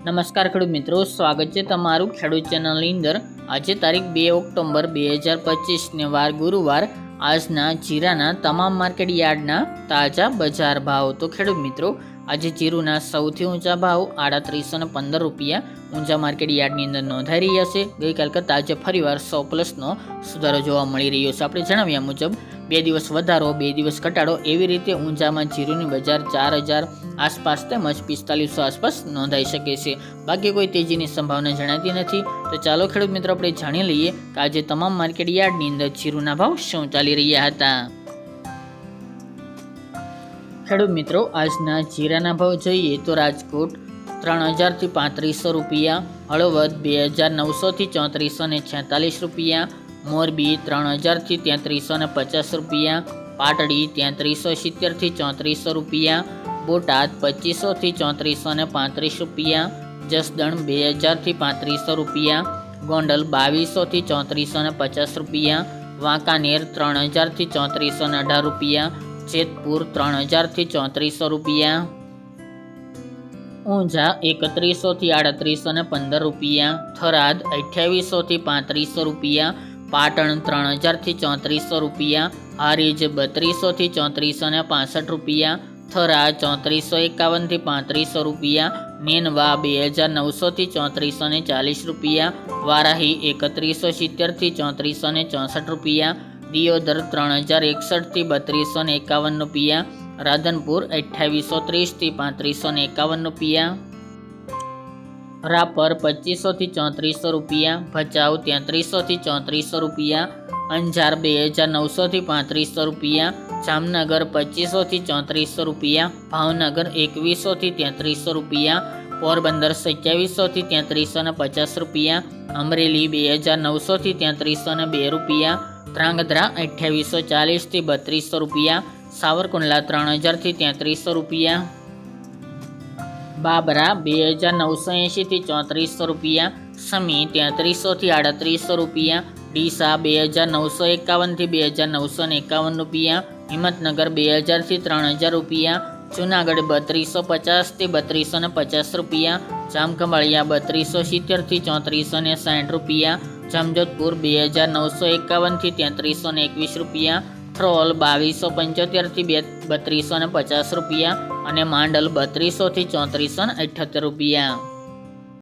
નમસ્કાર ખેડૂત મિત્રો, સ્વાગત છે તમારું ખેડૂત ચેનલની અંદર। આજે તારીખ 2 ઓક્ટોબર 2025 ને વાર ગુરુવાર। આજના જીરાના તમામ માર્કેટ યાર્ડના તાજા બજાર ભાવ। તો ખેડૂત મિત્રો, આજે જીરુના સૌથી ઊંચા ભાવ 3815 રૂપિયા ઊંચા માર્કેટ યાર્ડની અંદર નોંધાઈ રહ્યા છે। ગઈકાલ કરતાં આજે ફરીવાર 100+ સુધારો જોવા મળી રહ્યો છે। આપણે જણાવ્યા મુજબ 2 દિવસ વધારો 2 દિવસ ઘટાડો એવી રીતે ઊંચામાં જીરુની બજાર 4000 આસપાસ તેમજ 4500 આસપાસ નોંધાઈ શકે છે। બાકી કોઈ તેજીની સંભાવના જણાતી નથી। તો ચાલો ખેડૂત મિત્રો, આપણે જાણી લઈએ કે આજે તમામ માર્કેટ યાર્ડની અંદર જીરુના ભાવ શું ચાલી રહ્યા હતા। ખેડૂત મિત્રો, આજના જીરાના ભાવ જોઈએ તો રાજકોટ 3000 થી 3500 રૂપિયા, હળવદ 2900 થી 3446 રૂપિયા, મોરબી 3000 થી 3350 રૂપિયા, પાટડી 3370 થી 3400 રૂપિયા, બોટાદ 2500 થી 3435 રૂપિયા, જસદણ 2000 થી 3500 રૂપિયા, ગોંડલ 2200 થી 3450 રૂપિયા, વાંકાનેર 3000 થી 3418 રૂપિયા, જેતપુર 3000 થી 3400 રૂપિયા, ઊંઝા 3100 થી 3815 રૂપિયા, થરાદ 2800 થી 3500 રૂપિયા, પાટણ 3000 થી 3400 રૂપિયા, હારીજ 3200 થી 3465 રૂપિયા, થરા 3451 થી 3500 રૂપિયા, નેનવા 2900 થી 3440 રૂપિયા, વારાહી 3170 થી 3464 રૂપિયા, દિયોદર 3061 થી 3251 રૂપિયા, રાધનપુર 2830 થી 3551 રૂપિયા, રાપર 2500 થી 3400 રૂપિયા, ભચાઉ 3300 થી 3400 રૂપિયા, અંજાર 2900 થી 3500 રૂપિયા, જામનગર 2500 થી 3400 રૂપિયા, ભાવનગર 2100 થી 3300 રૂપિયા, પોરબંદર 2700 થી 3350 રૂપિયા, અમરેલી 2900 થી 3302 રૂપિયા, ધ્રાંગધ્રા 2840 થી 3200 રૂપિયા, સાવરકુંડલા 3000 થી 3300 રૂપિયા, બાબરા 2980 થી 3400 રૂપિયા, સમી 3300 થી 3800 રૂપિયા, ડીસા 2951 થી 2951 રૂપિયા, હિંમતનગર 2000 થી 3000 રૂપિયા, જૂનાગઢ 3250 થી 3250 રૂપિયા, જામખંભાળિયા 3270 થી 3460 રૂપિયા, જામજોધપુર 2951 થી 3321 રૂપિયા, થ્રોલ 2275 થી 3250 રૂપિયા અને માંડલ 3200 થી 3478 રૂપિયા।